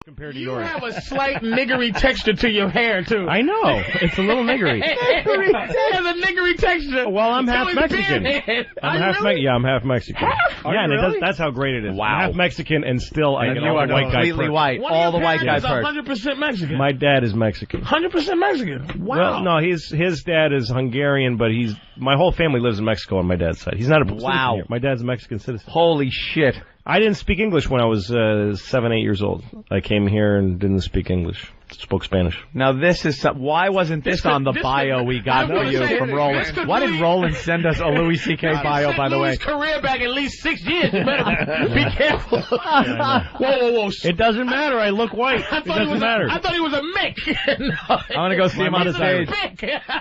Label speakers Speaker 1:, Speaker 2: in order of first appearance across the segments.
Speaker 1: compared to
Speaker 2: You
Speaker 1: yours.
Speaker 2: have a slight niggery texture to your hair, too.
Speaker 1: I know. It's a little niggery.
Speaker 2: It has a niggery texture.
Speaker 1: Well, I'm half
Speaker 2: So is
Speaker 1: Mexican.
Speaker 2: beard.
Speaker 1: I'm half
Speaker 2: really?
Speaker 1: Yeah, I'm half Mexican. Yeah, and
Speaker 3: really?
Speaker 1: that's how great it is.
Speaker 3: Wow.
Speaker 1: I'm half Mexican, and still I
Speaker 3: And
Speaker 1: get
Speaker 3: you
Speaker 1: all
Speaker 3: are
Speaker 1: the white guy
Speaker 3: completely
Speaker 1: perks.
Speaker 3: white.
Speaker 2: One
Speaker 3: All
Speaker 2: of
Speaker 3: the
Speaker 2: your
Speaker 3: white guy
Speaker 2: parents
Speaker 3: perks.
Speaker 2: is 100% Mexican.
Speaker 1: My dad is Mexican.
Speaker 2: 100% Mexican. Wow.
Speaker 1: Well, no, his dad is Hungarian, but my whole family lives in Mexico on my dad's side. He's not a citizen here. My dad's a Mexican citizen.
Speaker 3: Holy shit.
Speaker 1: I didn't speak English when I was 7, 8 years old. I came here and didn't speak English. Spoke Spanish.
Speaker 3: Now this is why wasn't this on the bio we got for you from Roland? Why did Roland send us a Louis C.K. bio, by the way?
Speaker 2: His career back at least 6 years. You better be careful. Whoa.
Speaker 1: It doesn't matter. I look white. It doesn't matter.
Speaker 2: I thought he was a Mick.
Speaker 3: No, I'm going to go see him on the stage.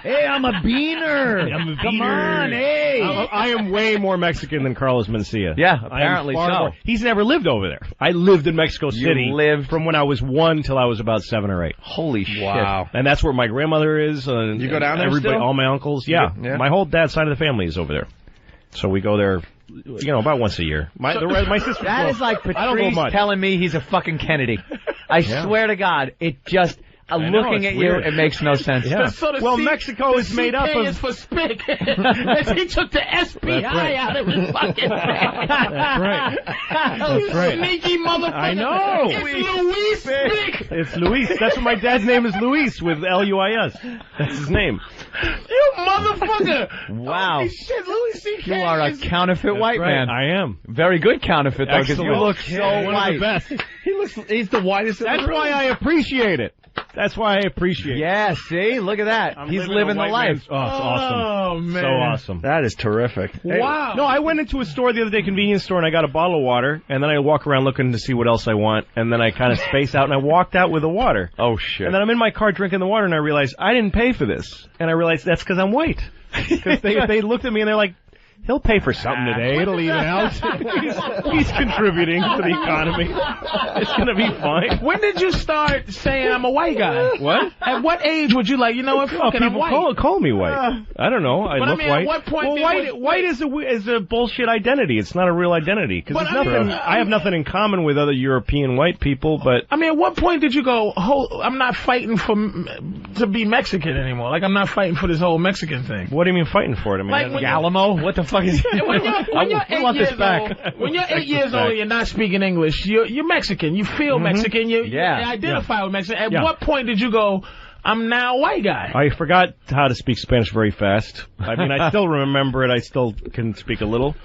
Speaker 3: Hey, I'm a beaner. Come on, hey.
Speaker 1: I am way more Mexican than Carlos Mencia.
Speaker 3: Yeah, apparently so.
Speaker 1: He's never lived over there. I lived in Mexico City.
Speaker 3: You lived
Speaker 1: from when I was 1 till I was about 7 or 8.
Speaker 3: Holy shit.
Speaker 1: Wow. And that's where my grandmother is.
Speaker 3: You go down there
Speaker 1: everybody,
Speaker 3: still?
Speaker 1: all my uncles. Yeah. My whole dad's side of the family is over there. So we go there, about once a year. My sister.
Speaker 3: That is like Patrice telling me he's a fucking Kennedy. I swear to God, it just... looking at you, it makes no sense.
Speaker 1: Yeah. Well, Mexico is made up of...
Speaker 2: is for spick. He took the SPI out of his fucking head.
Speaker 1: That's right. That's right.
Speaker 2: Sneaky motherfucker.
Speaker 1: I know.
Speaker 2: It's Luis Spick.
Speaker 1: It's Luis. That's what my dad's name is, Luis, with Luis. That's his name.
Speaker 2: You motherfucker.
Speaker 3: Wow.
Speaker 2: Holy shit, Louis C.K.
Speaker 3: You are a counterfeit white man.
Speaker 1: I am.
Speaker 3: Very good counterfeit, though, because you look so
Speaker 1: one
Speaker 3: white.
Speaker 1: of the best.
Speaker 3: He's the whitest.
Speaker 1: That's why I appreciate it. That's why I appreciate it.
Speaker 3: Yeah, see? Look at that. He's living the life.
Speaker 1: Oh, it's awesome.
Speaker 2: Oh, man.
Speaker 1: So awesome.
Speaker 3: That is terrific.
Speaker 2: Wow.
Speaker 1: No, I went into a store the other day, convenience store, and I got a bottle of water, and then I walk around looking to see what else I want, and then I kind of space out, and I walked out with the water.
Speaker 3: Oh, shit.
Speaker 1: And then I'm in my car drinking the water, and I realized I didn't pay for this. And I realized that's because I'm white. Because they looked at me, and they're like, he'll pay for something today. It'll even out. He's contributing to the economy. It's going to be fine.
Speaker 2: When did you start saying I'm a white guy?
Speaker 1: What?
Speaker 2: At what age would you you know what, fucking I'm
Speaker 1: people
Speaker 2: white?
Speaker 1: call me white. I don't know. I look white.
Speaker 2: At what point
Speaker 1: white is a bullshit identity. It's not a real identity. Because I have nothing in common with other European white people, but...
Speaker 2: I mean, at what point did you go, I'm not fighting to be Mexican anymore? Like, I'm not fighting for this whole Mexican thing.
Speaker 1: What do you mean fighting for it? I mean,
Speaker 2: like
Speaker 3: Galamo? What the fuck is
Speaker 2: when you're 8 years old, when you're 8 years old and you're not speaking English, you're Mexican. You feel Mexican. You identify with Mexican. At what point did you go, I'm now a white guy?
Speaker 1: I forgot how to speak Spanish very fast. I mean, I still remember it. I still can speak a little.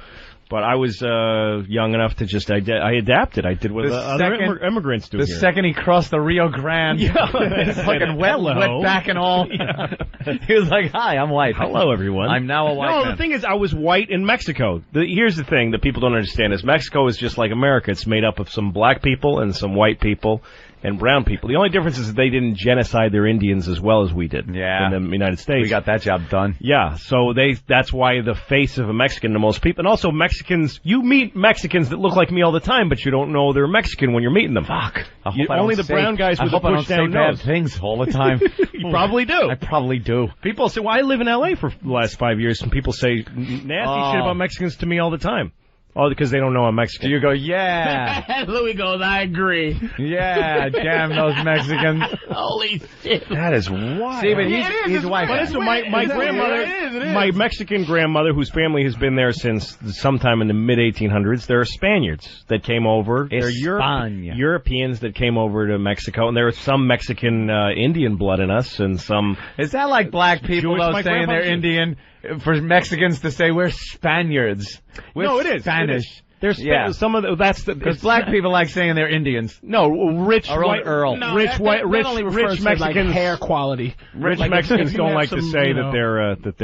Speaker 1: But I was young enough to just I adapted. I did what other immigrants do.
Speaker 3: The second he crossed the Rio Grande, fucking wet back and all, he was like, "Hi, I'm white.
Speaker 1: Hello, everyone.
Speaker 3: I'm now a white man."
Speaker 1: No, the thing is, I was white in Mexico. Here's the thing that people don't understand: is Mexico is just like America. It's made up of some black people and some white people and brown people. The only difference is that they didn't genocide their Indians as well as we did in the United States.
Speaker 3: We got that job done.
Speaker 1: Yeah, so that's why the face of a Mexican to most people, and also Mexicans, you meet Mexicans that look like me all the time, but you don't know they're Mexican when you're meeting them.
Speaker 3: Fuck.
Speaker 1: Only the brown guys with the push down nose.
Speaker 3: Bad things all the time.
Speaker 1: You probably do.
Speaker 3: I probably do.
Speaker 1: People say, well, I live in L.A. for the last 5 years, and people say nasty shit about Mexicans to me all the time. Oh, because they don't know I'm Mexican.
Speaker 3: You go, yeah.
Speaker 2: Louis goes, I agree.
Speaker 3: Yeah, damn those Mexicans.
Speaker 2: Holy shit.
Speaker 3: That is wild. See, but he's white.
Speaker 1: But listen, my grandmother, my Mexican grandmother, whose family has been there since sometime in the mid-1800s, there are Spaniards that came over. There are Europeans that came over to Mexico, and there is some Mexican Indian blood in us, and some...
Speaker 3: Is that like black people, though, saying they're Indian? For Mexicans to say we're Spaniards.
Speaker 1: No, it is Spanish. There's some of
Speaker 3: because black people like saying they're Indians.
Speaker 1: No, rich white
Speaker 3: Earl.
Speaker 2: No,
Speaker 1: rich Mexicans,
Speaker 2: like hair quality.
Speaker 1: Rich Mexicans don't like to say that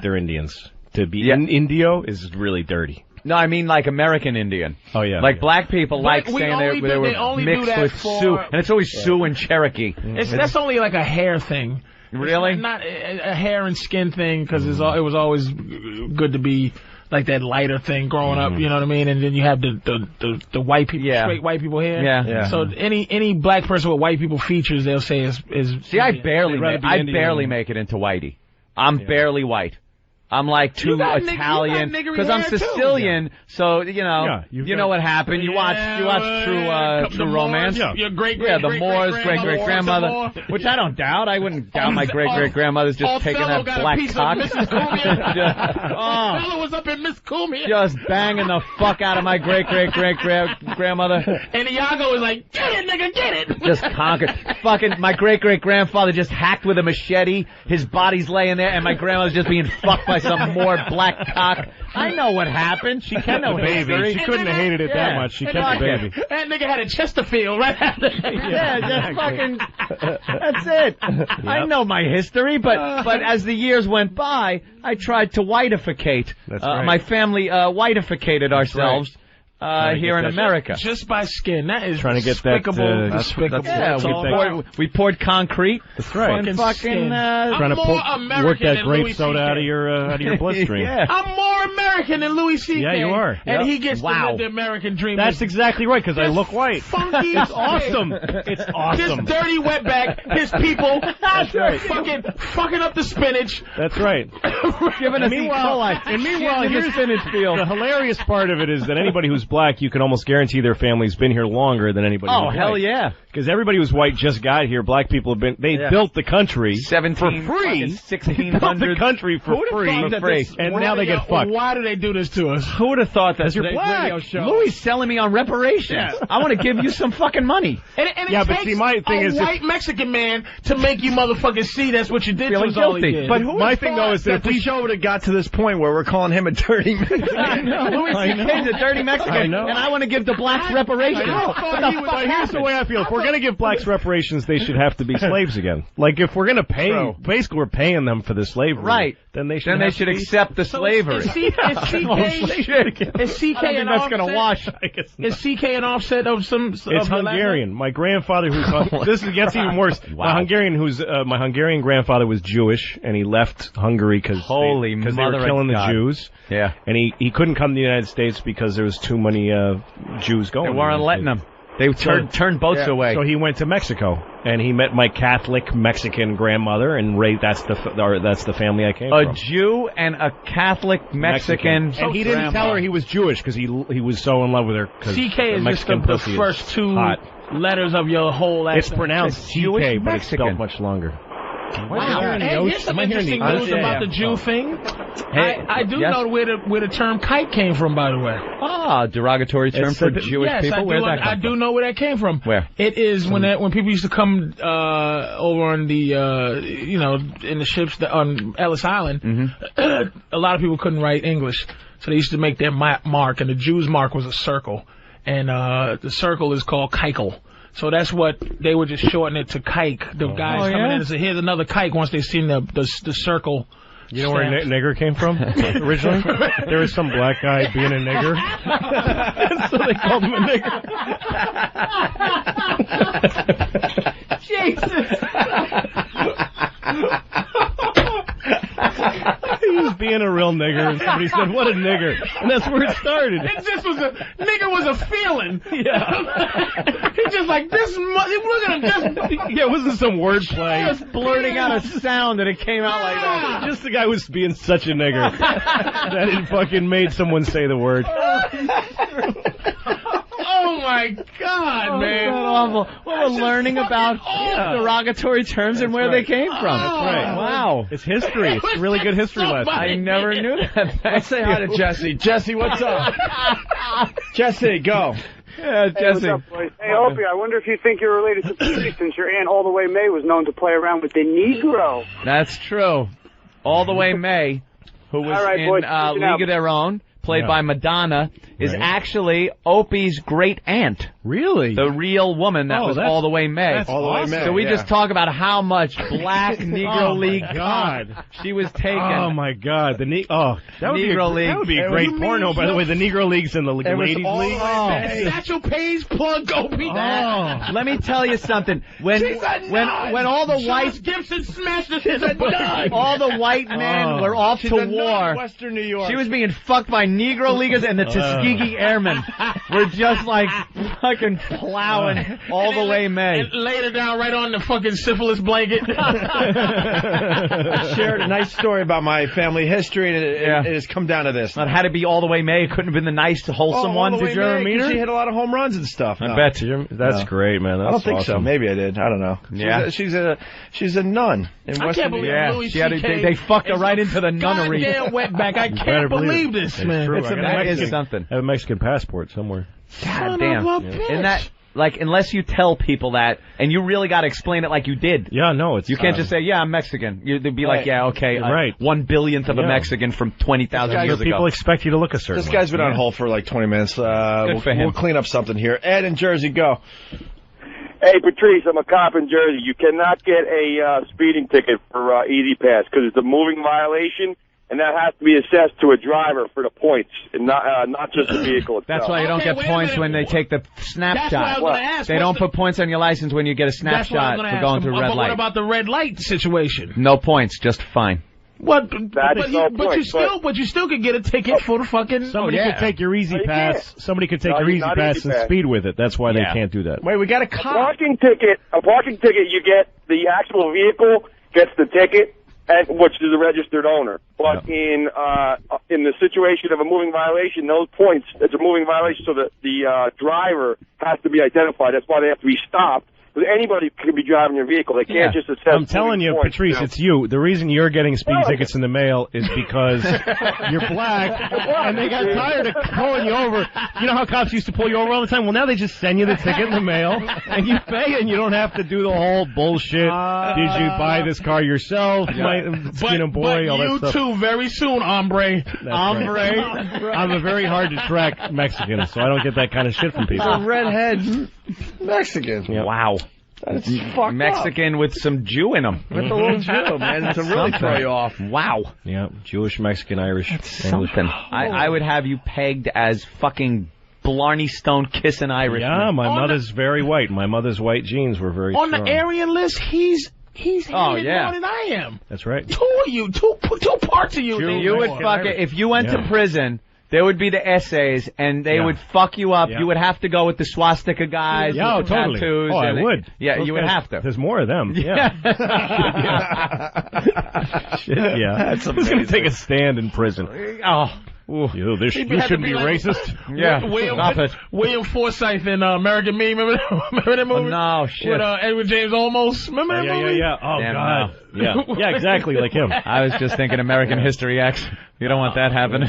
Speaker 1: they're Indians. To be Indio is really dirty.
Speaker 3: No, I mean like American Indian.
Speaker 1: Oh yeah,
Speaker 3: like black people like saying they were mixed with Sioux, and it's always Sioux and Cherokee.
Speaker 2: That's only like a hair thing.
Speaker 3: Really?
Speaker 2: It's not a hair and skin thing, because it was always good to be like that lighter thing growing up, you know what I mean? And then you have the white people, straight white people hair.
Speaker 3: Yeah.
Speaker 2: So any black person with white people features, they'll say is
Speaker 3: See, I barely make it into whitey. I'm barely white. I'm like too Italian because I'm Sicilian, so you know what happened. You watch True Romance.
Speaker 2: Your great
Speaker 3: the Moors, great grandmother, which I don't doubt. I wouldn't doubt my great grandmother's just taking that black cock.
Speaker 2: Othello was up in Miss Cumia,
Speaker 3: just banging the fuck out of my great grandmother.
Speaker 2: And Iago was like, "Get it, nigga, get it!"
Speaker 3: Just conquered. Fucking my great grandfather just hacked with a machete. His body's laying there, and my grandmother's just being fucked by some more black cock. I know what happened. She kept the
Speaker 1: baby. She couldn't have hated it that much. She kept the baby.
Speaker 2: That nigga had a Chesterfield right after.
Speaker 3: Just fucking. That's it. Yep. I know my history, but as the years went by, I tried to whiteificate.
Speaker 1: That's right.
Speaker 3: My family whiteificated ourselves. Here in America.
Speaker 2: Just by skin. That is
Speaker 1: trying to get
Speaker 2: despicable.
Speaker 3: Despicable. We poured concrete.
Speaker 1: That's right.
Speaker 3: Fucking
Speaker 1: trying to work that grape soda out of your bloodstream.
Speaker 2: I'm more American than Louis C.K.
Speaker 1: Yeah, you are.
Speaker 2: And he gets to live the American dream.
Speaker 1: That's exactly right, because I look white.
Speaker 2: Funky.
Speaker 1: It's awesome. It's awesome.
Speaker 2: His dirty wetback, his people.
Speaker 1: That's right.
Speaker 2: Fucking up the spinach.
Speaker 1: That's right.
Speaker 3: Giving us E. coli.
Speaker 1: And meanwhile, here's the hilarious part of it is that anybody who's black, you can almost guarantee their family's been here longer than anybody who's white.
Speaker 3: Hell yeah.
Speaker 1: Because everybody who's white just got here. Black people have been, built the country for free.
Speaker 3: 1600.
Speaker 1: Built the country for free. And now they get fucked.
Speaker 2: Why do they do this to us?
Speaker 3: Who would have thought that
Speaker 1: you're black?
Speaker 3: Louis selling me on reparations. Yeah. I want to give you some fucking money.
Speaker 2: And it takes
Speaker 1: my thing
Speaker 2: a
Speaker 1: is
Speaker 2: white Mexican man to make you motherfuckers see that's what you did to us all again.
Speaker 1: But my thing though is that if the show would have got to this point where we're calling him a dirty Mexican.
Speaker 3: I know. Louis C.K.'s a dirty Mexican, and I want to give the blacks reparations.
Speaker 1: Here's the way I feel. If we're going to give blacks reparations, they should have to be slaves again. Like, if we're going to pay, basically we're paying them for the slavery.
Speaker 3: Right.
Speaker 1: Then they should
Speaker 3: accept the slavery.
Speaker 2: Is CK an offset? Is CK an offset of some?
Speaker 1: It's Hungarian. My grandfather, this gets even worse.
Speaker 3: Wow.
Speaker 1: My Hungarian grandfather was Jewish, and he left Hungary because they were killing the Jews.
Speaker 3: Yeah.
Speaker 1: And he couldn't come to the United States because there was too many Jews going.
Speaker 3: They weren't letting him. They turned boats away.
Speaker 1: So he went to Mexico, and he met my Catholic Mexican grandmother, and that's the family I came from.
Speaker 3: A Jew and a Catholic Mexican.
Speaker 1: And he didn't tell her he was Jewish because he was so in love with her.
Speaker 2: CK is just the first two letters of your whole last name.
Speaker 1: It's pronounced CK, but it's spelled much longer.
Speaker 2: Wow. And here's some interesting news about the Jew thing. I do know where the term kike came from, by the way.
Speaker 3: Derogatory term for Jewish people?
Speaker 2: I do know where that came from.
Speaker 3: Where?
Speaker 2: It is when people used to come over on the, in the ships on Ellis Island, a lot of people couldn't write English. So they used to make their mark, and the Jew's mark was a circle. And the circle is called kikel. So that's what they would just shorten it to kike. The guys coming in and say, "Here's another kike." Once they seen the circle.
Speaker 1: You know where nigger came from originally? There was some black guy being a nigger, so they called him a nigger.
Speaker 2: Jesus.
Speaker 1: He was being a real nigger, and somebody said, "What a nigger," and that's where it started.
Speaker 2: Nigger was a feeling.
Speaker 1: Yeah,
Speaker 2: he's just like this. Look at him.
Speaker 1: It wasn't some wordplay.
Speaker 3: Just blurting out a sound, and it came out like that.
Speaker 1: Just the guy was being such a nigger that it fucking made someone say the word.
Speaker 2: Oh my God, man!
Speaker 3: That's awful. Well, we're learning about derogatory terms and where they came from.
Speaker 1: That's right.
Speaker 3: Wow,
Speaker 1: it's history. It's a really good history lesson.
Speaker 3: I never knew that.
Speaker 4: Let's say hi to Jesse. Jesse, what's up? Jesse, go.
Speaker 3: Yeah, Jesse.
Speaker 5: Hey, what's up, boys? Hey, Opie, I wonder if you think you're related to Patrice, since your aunt All the Way May was known to play around with the Negro.
Speaker 3: That's true. All the Way May, who was in League of Their Own, played by Madonna, is actually Opie's great aunt.
Speaker 1: Really?
Speaker 3: The real woman that was All the Way May.
Speaker 1: That's awesome.
Speaker 3: So we just talk about how much black Negro League
Speaker 1: God
Speaker 3: she was taking.
Speaker 1: Oh my God, that
Speaker 3: Negro League.
Speaker 1: That would be a great porno, by the way. The Negro League's in the Ladies League.
Speaker 2: Satchel Paige plug Opie.
Speaker 3: Let me tell you something. When all the white
Speaker 2: Gibson smashed us in the butt.
Speaker 3: All the white men were off to war.
Speaker 4: Western New York.
Speaker 3: She was being fucked by Negro Leaguers, and the Tuskegee Airmen were just like fucking fucking plowing all the way May.
Speaker 2: And laid her down right on the fucking syphilis blanket.
Speaker 4: I shared a nice story about my family history, and it has come down to this.
Speaker 3: It had to be all the way May. It couldn't have been the nice, wholesome one. Did you ever meet her?
Speaker 4: She hit a lot of home runs and stuff.
Speaker 3: I bet.
Speaker 1: That's great, man. That's
Speaker 4: I don't think so.
Speaker 1: awesome.
Speaker 4: Maybe I did. I don't know.
Speaker 3: Yeah.
Speaker 4: She's a nun in
Speaker 2: I
Speaker 4: West
Speaker 2: can't believe
Speaker 4: Indiana.
Speaker 2: Louie
Speaker 3: they fucked her right into the nunnery.
Speaker 2: Goddamn wetback. I can't believe this, man.
Speaker 3: That is something.
Speaker 1: I have a Mexican passport somewhere.
Speaker 3: God damn. Isn't that, like, unless you tell people that, and you really got to explain it like you did.
Speaker 1: Yeah, no, it's...
Speaker 3: You can't just say, yeah, I'm Mexican. They'd be like, yeah, okay,
Speaker 1: right.
Speaker 3: 1/1000th of a Mexican from 20,000 years ago.
Speaker 1: People expect you to look a certain way.
Speaker 4: This guy's been on hold for like 20 minutes. We'll clean up something here. Ed in Jersey, go.
Speaker 6: Hey, Patrice, I'm a cop in Jersey. You cannot get a speeding ticket for Easy Pass because it's a moving violation, and that has to be assessed to a driver for the points, and not just the vehicle itself.
Speaker 3: That's why you don't get points when they take the snapshot.
Speaker 2: That's what I was gonna ask.
Speaker 3: They don't put points on your license when you get a snapshot for going through red light.
Speaker 2: What about the red light situation?
Speaker 3: No points, just fine.
Speaker 2: What?
Speaker 6: But
Speaker 2: you still could get a ticket for the fucking.
Speaker 1: Somebody could take your Easy Pass. Somebody could take your Easy Pass and speed with it. That's why they can't do that.
Speaker 4: Wait, we got a
Speaker 6: parking ticket. A parking ticket, you get the actual vehicle gets the ticket, which is the registered owner. But in the situation of a moving violation, those points, it's a moving violation, so that the driver has to be identified. That's why they have to be stopped. Because anybody could be driving your vehicle. They can't just assess.
Speaker 1: I'm telling you, points, Patrice, it's you. The reason you're getting speeding tickets in the mail is because you're black, and they got tired of pulling you over. You know how cops used to pull you over all the time? Well, now they just send you the ticket in the mail, and you pay, and you don't have to do the whole bullshit. Did you buy this car yourself, boy? All that stuff.
Speaker 2: Too, very soon, hombre.
Speaker 1: I'm a very hard to track Mexican, so I don't get that kind of shit from people.
Speaker 4: A redhead Mexican.
Speaker 1: Yeah.
Speaker 3: Wow.
Speaker 4: That's fucked
Speaker 3: Mexican
Speaker 4: up.
Speaker 3: with some Jew in him.
Speaker 4: With a little Jew, man, to really throw you off.
Speaker 3: Wow.
Speaker 1: Yeah, Jewish, Mexican, Irish, English.
Speaker 3: Something. I would have you pegged as fucking Blarney Stone kissing Irish.
Speaker 1: Yeah, my mother's very white. My mother's white genes were very strong.
Speaker 2: On the Aryan list, he's hated more than I am.
Speaker 1: That's right.
Speaker 2: Two of you, two parts of you.
Speaker 3: You would fuck it. If you went to prison, there would be the essays, and they would fuck you up. You would have to go with the swastika guys, with the tattoos.
Speaker 1: Oh, I would.
Speaker 3: Yeah,
Speaker 1: Those
Speaker 3: you would
Speaker 1: guys,
Speaker 3: have to.
Speaker 1: There's more of them. Yeah. Shit, yeah.
Speaker 4: That's
Speaker 1: Who's going to take a stand in prison?
Speaker 3: Oh.
Speaker 1: You shouldn't be racist.
Speaker 3: Yeah,
Speaker 2: William Forsythe in American Me. Remember that movie?
Speaker 3: No, shit.
Speaker 2: With Edward James Olmos. Remember that movie?
Speaker 1: Yeah. Oh,
Speaker 3: damn,
Speaker 1: God. No. Yeah, exactly like him.
Speaker 3: I was just thinking American History X. You don't want that happening.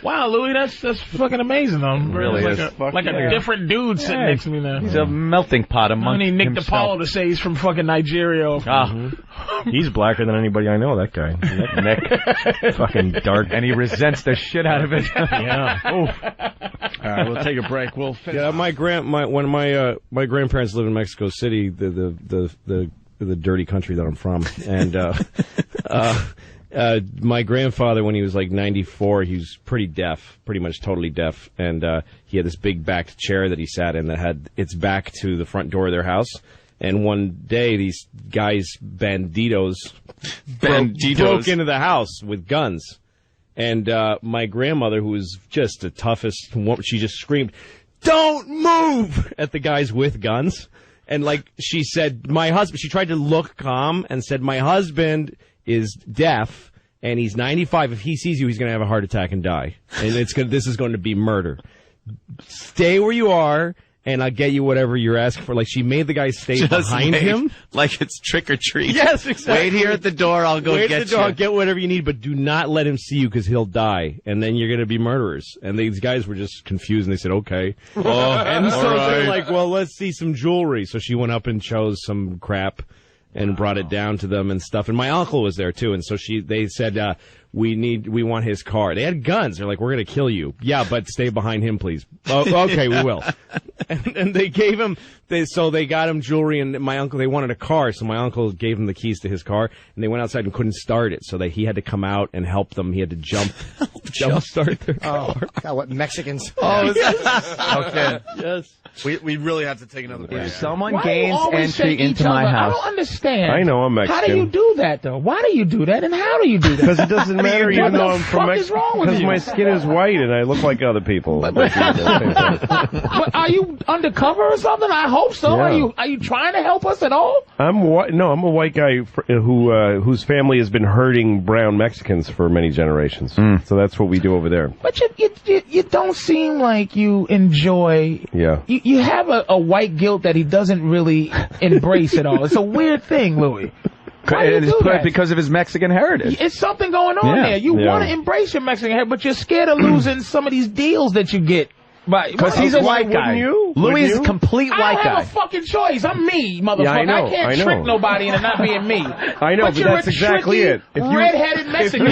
Speaker 2: Wow, Louie, that's fucking amazing.
Speaker 3: Really
Speaker 2: like
Speaker 3: is.
Speaker 2: Like a different dude sitting next to me now.
Speaker 3: He's a melting pot among
Speaker 2: I need Nick
Speaker 3: himself.
Speaker 2: DiPaolo to say he's from fucking Nigeria.
Speaker 1: He's blacker than anybody I know, that guy. Nick. Fucking dark.
Speaker 3: And he resents the shit out of it.
Speaker 1: Yeah. Oof.
Speaker 4: All right, we'll take a break. We'll finish.
Speaker 1: Yeah, when my grandparents lived in Mexico City, the dirty country that I'm from, and my grandfather, when he was like 94, he was pretty much totally deaf, and he had this big backed chair that he sat in that had its back to the front door of their house. And one day, these guys, banditos broke into the house with guns. And my grandmother, who was just the toughest, she just screamed, "Don't move!" at the guys with guns. And like she said, she tried to look calm and said, "My husband is deaf, and he's 95. If he sees you, he's going to have a heart attack and die. And this is going to be murder. Stay where you are, and I'll get you whatever you're asking for." Like, she made the guy stay behind him.
Speaker 7: Like it's trick or treat.
Speaker 1: Yes, exactly.
Speaker 7: Wait here at the door, I'll go get you.
Speaker 1: I'll get whatever you need, but do not let him see you because he'll die, and then you're going to be murderers. And these guys were just confused, and they said, okay. And so they're like, well, let's see some jewelry. So she went up and chose some crap and brought it down to them and stuff. And my uncle was there, too. And so they said, we want his car. They had guns. They're like, we're going to kill you. Yeah, but stay behind him, please. Oh, okay, we will. And they gave him, they got him jewelry, and my uncle, they wanted a car. So my uncle gave him the keys to his car, and they went outside and couldn't start it. So he had to come out and help them. He had to jump start their car.
Speaker 8: God, what, Mexicans?
Speaker 3: Oh, okay.
Speaker 1: Yes.
Speaker 7: We really have to take another break.
Speaker 3: If someone gains entry into my house.
Speaker 2: I don't understand.
Speaker 1: I know, I'm Mexican.
Speaker 2: How do you do that, though? Why do you do that, and how do you do that?
Speaker 4: Because it doesn't
Speaker 1: matter even though I'm from Mexico? Because
Speaker 2: you?
Speaker 1: my skin is white and I look like other people.
Speaker 2: But are you undercover or something? I hope so.
Speaker 1: Yeah.
Speaker 2: Are you trying to help us at all?
Speaker 1: I'm a white guy whose family has been herding brown Mexicans for many generations. So that's what we do over there.
Speaker 2: But you don't seem like you enjoy.
Speaker 1: Yeah.
Speaker 2: You have a white guilt that he doesn't really embrace at all. It's a weird thing, Louie. Why do you do that?
Speaker 3: Because of his Mexican heritage.
Speaker 2: It's something going on there. You want to embrace your Mexican heritage, but you're scared of losing some of these deals that you get. Because
Speaker 3: he's a white guy. Louis is a complete white guy.
Speaker 2: I don't have a fucking choice. I'm me, motherfucker. Yeah, I can't trick nobody into not being me.
Speaker 1: I know, but that's exactly it.
Speaker 2: If you redheaded Mexican who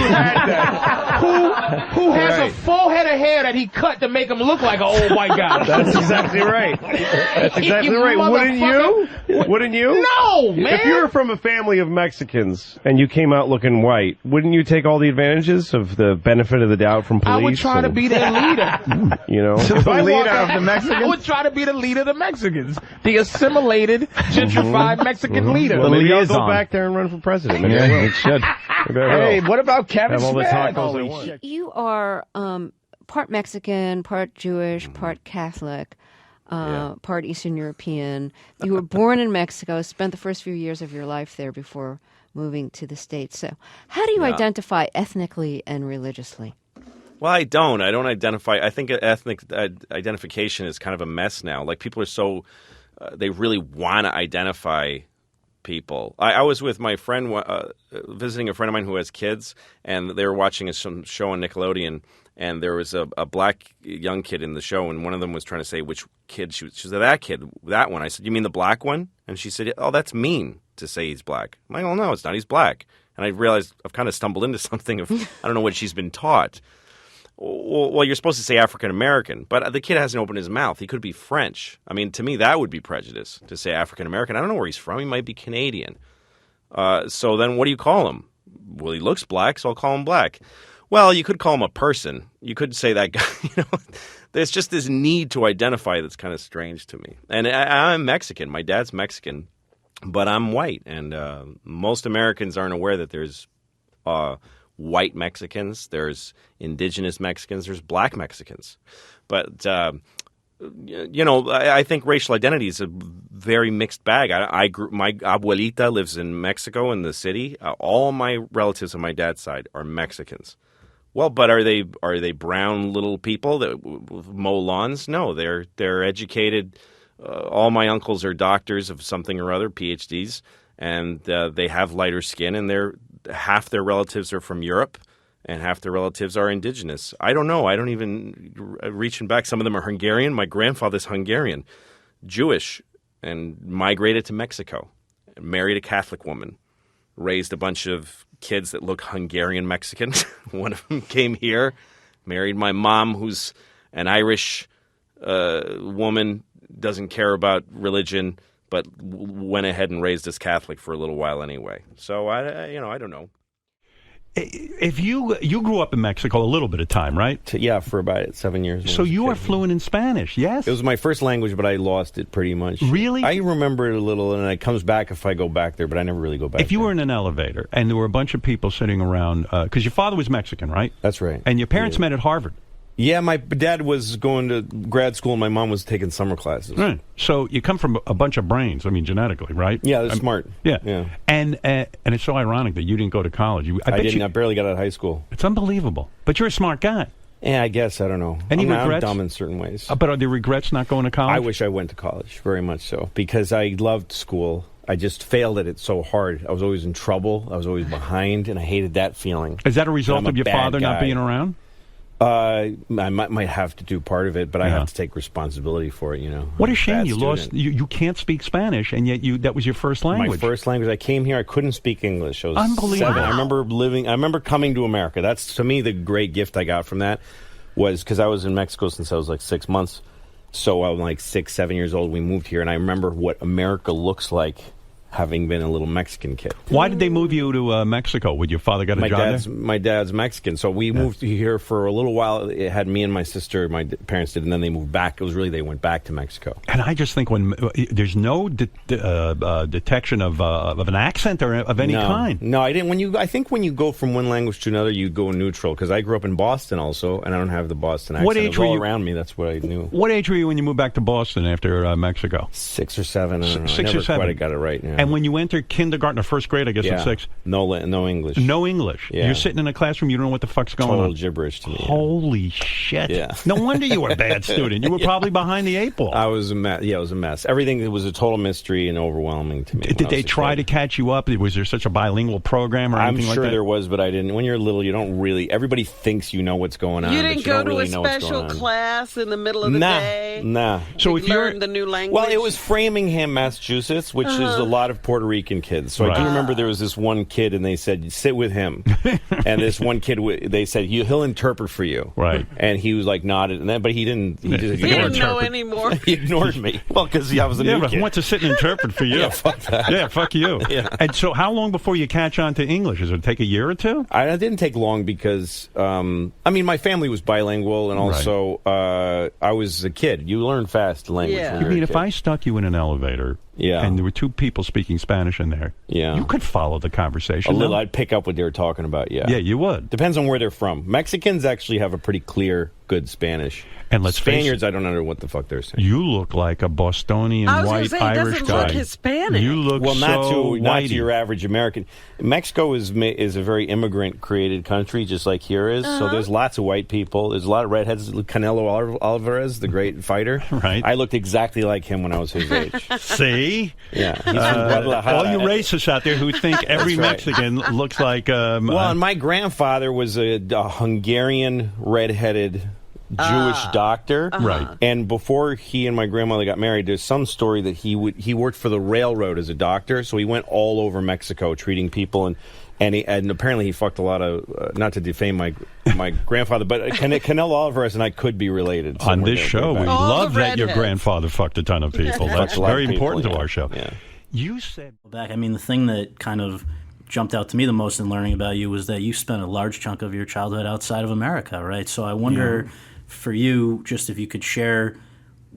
Speaker 2: has a full head of hair that he cut to make him look like an old white guy.
Speaker 1: That's exactly right. That's exactly right. Wouldn't you? Wouldn't you?
Speaker 2: No, man.
Speaker 1: If you were from a family of Mexicans and you came out looking white, wouldn't you take all the advantages of the benefit of the doubt from police?
Speaker 2: I would try to be their leader.
Speaker 1: You know?
Speaker 3: The leader of the Mexicans?
Speaker 2: I would try to be the leader of the Mexicans. The assimilated, gentrified Mexican leader.
Speaker 1: Well, maybe I'll go back there and run for president. Maybe I will.
Speaker 3: It should.
Speaker 1: Hey,
Speaker 3: what about Kevin
Speaker 1: Smith?
Speaker 8: You are part Mexican, part Jewish, part Catholic, part Eastern European. You were born in Mexico, spent the first few years of your life there before moving to the States. So how do you identify ethnically and religiously?
Speaker 9: Well, I don't identify. I think ethnic identification is kind of a mess now. Like, people are so they really want to identify people. I was with my friend, visiting a friend of mine who has kids, and they were watching some show on Nickelodeon, and there was a black young kid in the show, and one of them was trying to say which kid she said, that kid, that one. I said, you mean the black one? And she said, oh, that's mean to say he's black. I'm like, oh, no, it's not. He's black. And I realized I've kind of stumbled into something of, I don't know what she's been taught. Well, you're supposed to say African-American, but the kid hasn't opened his mouth. He could be French. I mean, to me, that would be prejudice to say African-American. I don't know where he's from. He might be Canadian. So then what do you call him? Well, he looks black, so I'll call him black. Well, you could call him a person. You could say that guy. There's just this need to identify that's kind of strange to me. And I'm Mexican. My dad's Mexican, but I'm white. And most Americans aren't aware that there's white Mexicans, there's indigenous Mexicans, there's black Mexicans. But, I think racial identity is a very mixed bag. My abuelita lives in Mexico, in the city. All my relatives on my dad's side are Mexicans. Well, but are they brown little people that mow lawns? No, they're educated. All my uncles are doctors of something or other, PhDs, and they have lighter skin, and half their relatives are from Europe, and half their relatives are indigenous. I don't know. I don't even reaching back. Some of them are Hungarian. My grandfather's Hungarian, Jewish, and migrated to Mexico, married a Catholic woman, raised a bunch of kids that look Hungarian Mexican. One of them came here, married my mom, who's an Irish woman, doesn't care about religion, but went ahead and raised us Catholic for a little while anyway. So I don't know.
Speaker 10: If you grew up in Mexico a little bit of time, right?
Speaker 9: Yeah, for about 7 years.
Speaker 10: So you are fluent in Spanish, yes?
Speaker 9: It was my first language, but I lost it pretty much.
Speaker 10: Really?
Speaker 9: I remember it a little, and it comes back if I go back there, but I never really go back
Speaker 10: If you were in an elevator, and there were a bunch of people sitting around, because your father was Mexican, right?
Speaker 9: That's right.
Speaker 10: And your parents met at Harvard.
Speaker 9: Yeah, my dad was going to grad school, and my mom was taking summer classes.
Speaker 10: Right. So you come from a bunch of brains, I mean, genetically, right?
Speaker 9: Yeah, they're smart.
Speaker 10: Yeah. And it's so ironic that you didn't go to college. I didn't.
Speaker 9: I barely got out of high school.
Speaker 10: It's unbelievable. But you're a smart guy.
Speaker 9: Yeah, I guess. I don't know.
Speaker 10: Any regrets?
Speaker 9: I'm dumb in certain ways.
Speaker 10: But are there regrets not going to college?
Speaker 9: I wish I went to college, very much so, because I loved school. I just failed at it so hard. I was always in trouble. I was always behind, and I hated that feeling.
Speaker 10: Is that a result of your father not being around?
Speaker 9: I might have to do part of it, but I have to take responsibility for it,
Speaker 10: What a shame. You lost. You can't speak Spanish, and yet that was your first language.
Speaker 9: My first language. I came here. I couldn't speak English. I was
Speaker 10: unbelievable.
Speaker 9: 7. I remember coming to America. That's, to me, the great gift I got from that was because I was in Mexico since I was like 6 months. So I'm like 6, 7 years old. We moved here, and I remember what America looks like having been a little Mexican kid.
Speaker 10: Why did they move you to Mexico? Would your father got a job there?
Speaker 9: My dad's Mexican, so we moved here for a little while. It had me and my sister, my parents did, and then they moved back. It was really, they went back to Mexico.
Speaker 10: And I just think when there's no detection of an accent or of any kind.
Speaker 9: No, I didn't. I think when you go from one language to another, you go neutral, because I grew up in Boston also, and I don't have the Boston accent.
Speaker 10: What age were you
Speaker 9: around me? That's what I knew.
Speaker 10: What age were you when you moved back to Boston after Mexico?
Speaker 9: 6 or 7. I don't know.
Speaker 10: 6
Speaker 9: I never
Speaker 10: or 7.
Speaker 9: quite got it right. Yeah.
Speaker 10: And when you entered kindergarten or first grade, I guess in 6.
Speaker 9: No English.
Speaker 10: No English.
Speaker 9: Yeah.
Speaker 10: You're sitting in a classroom, you don't know what the fuck's going
Speaker 9: Total
Speaker 10: on.
Speaker 9: gibberish to me.
Speaker 10: Holy shit.
Speaker 9: Yeah.
Speaker 10: No wonder you were a bad student. You were probably behind the 8 ball.
Speaker 9: I was a mess. Yeah, it was a mess. Everything was a total mystery and overwhelming to me.
Speaker 10: Did they try to catch you up? Was there such a bilingual program or anything like that?
Speaker 9: I'm sure there was, but I didn't. When you're little, you don't really. Everybody thinks you know what's going on.
Speaker 11: You didn't go to
Speaker 9: really
Speaker 11: a special class in the middle of the day?
Speaker 9: Nah.
Speaker 11: So if you learned the new language?
Speaker 9: Well, it was Framingham, Massachusetts, which is a lot of Puerto Rican kids. So I do remember there was this one kid, and they said, sit with him. And this one kid, they said, he'll interpret for you.
Speaker 10: Right.
Speaker 9: And he was like nodded, but he didn't. He
Speaker 11: didn't know anymore.
Speaker 9: He ignored me. Well, because I was a new
Speaker 10: but
Speaker 9: kid.
Speaker 10: who went to sit and interpret for you?
Speaker 9: Yeah, fuck that.
Speaker 10: Yeah, fuck you.
Speaker 9: Yeah.
Speaker 10: And so how long before you catch on to English? Does it take a year or two?
Speaker 9: I didn't take long because, my family was bilingual, and also I was a kid. You learn fast language.
Speaker 11: Yeah.
Speaker 10: You mean if I stuck you in an elevator and there were 2 people speaking Spanish in there, you could follow the conversation.
Speaker 9: A little, I'd pick up what they were talking about, yeah.
Speaker 10: Yeah, you would.
Speaker 9: Depends on where they're from. Mexicans actually have a pretty clear, good Spanish.
Speaker 10: And let's
Speaker 9: Spaniards,
Speaker 10: face it,
Speaker 9: I don't know what the fuck they're saying.
Speaker 10: You look like a Bostonian white Irish guy.
Speaker 11: Look Hispanic.
Speaker 10: You look
Speaker 9: not
Speaker 10: so
Speaker 9: to your average American. Mexico is a very immigrant-created country, just like here is. So there's lots of white people. There's a lot of redheads. Canelo Alvarez, the great fighter.
Speaker 10: Right.
Speaker 9: I looked exactly like him when I was his age.
Speaker 10: See?
Speaker 9: Yeah. He's from Guadalajara.
Speaker 10: All you racists out there who think every Mexican looks like...
Speaker 9: and my grandfather was a Hungarian redheaded Jewish doctor.
Speaker 10: Right.
Speaker 9: And before he and my grandmother got married, there's some story that he worked for the railroad as a doctor, so he went all over Mexico treating people, and apparently he fucked a lot of, not to defame my grandfather, but Canelo Alvarez and I could be related.
Speaker 10: On this show, we love that your grandfather fucked a ton of people. That's very important to our show.
Speaker 9: Yeah.
Speaker 10: You said...
Speaker 12: Back, the thing that kind of jumped out to me the most in learning about you was that you spent a large chunk of your childhood outside of America, right? So I wonder... for you, just if you could share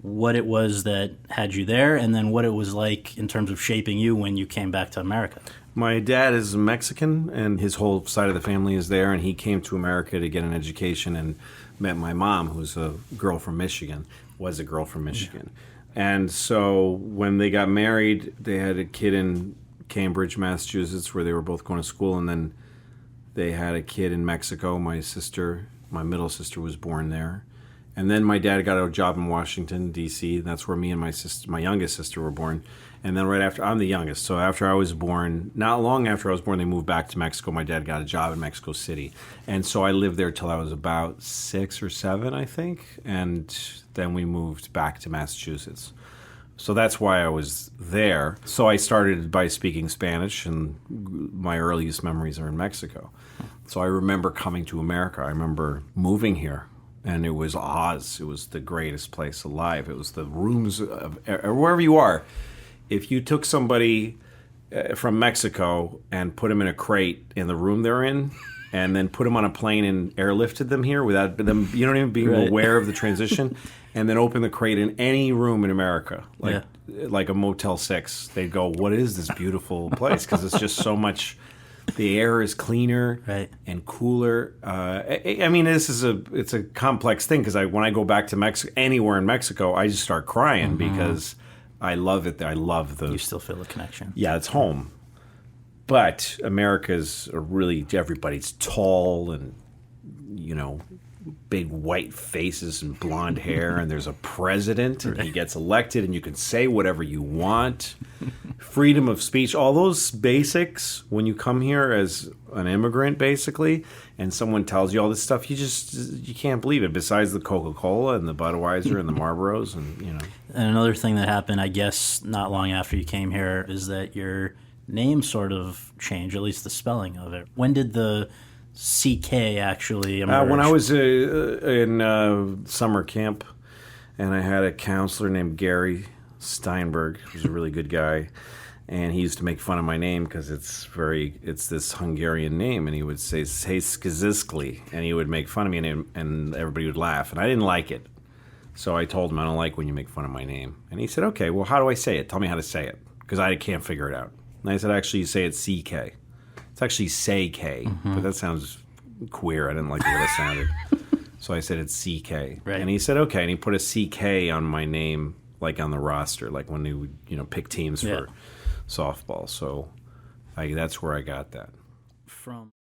Speaker 12: what it was that had you there, and then what it was like in terms of shaping you when you came back to America.
Speaker 9: My dad is Mexican, and his whole side of the family is there, and he came to America to get an education and met my mom, who's a girl from Michigan, was a girl from Michigan. Yeah. And so when they got married, they had a kid in Cambridge, Massachusetts, where they were both going to school, and then they had a kid in Mexico. My middle sister was born there. And then my dad got a job in Washington, D.C. That's where me and my youngest sister were born. And then right after, I'm the youngest. So after I was born, not long after I was born, they moved back to Mexico. My dad got a job in Mexico City. And so I lived there till I was about 6 or 7, I think. And then we moved back to Massachusetts. So that's why I was there. So I started by speaking Spanish, and my earliest memories are in Mexico. So I remember coming to America. I remember moving here, and it was Oz. It was the greatest place alive. It was the rooms of wherever you are. If you took somebody from Mexico and put them in a crate in the room they're in, and then put them on a plane and airlifted them here without them, even being aware of the transition, and then open the crate in any room in America, like a Motel 6, they'd go, "What is this beautiful place?" Because it's just so much. The air is cleaner and cooler. It's a complex thing because when I go back to Mexico, anywhere in Mexico, I just start crying because I love it there. I love the.
Speaker 12: You still feel the connection.
Speaker 9: Yeah, it's home. But America's everybody's tall and, big white faces and blonde hair, and there's a president, and he gets elected, and you can say whatever you want. Freedom of speech, all those basics, when you come here as an immigrant, basically, and someone tells you all this stuff, you can't believe it, besides the Coca-Cola and the Budweiser and the Marlboros, and.
Speaker 12: And another thing that happened, I guess, not long after you came here, is that your name sort of changed, at least the spelling of it. When did the CK actually emerge?
Speaker 9: When I was in summer camp, and I had a counselor named Gary Steinberg, who's a really good guy, And he used to make fun of my name because it's this Hungarian name, and he would say Skaziskli, and he would make fun of me, and everybody would laugh, and I didn't like it. So I told him, I don't like when you make fun of my name. And he said, okay, well, how do I say it? Tell me how to say it, because I can't figure it out. And I said, actually, you say it CK. It's actually say K, but that sounds queer. I didn't like the way it sounded. So I said, it's CK. Right. And he said, okay, and he put a CK on my name, like on the roster, like when they would, pick teams for softball. So that's where I got that
Speaker 12: from.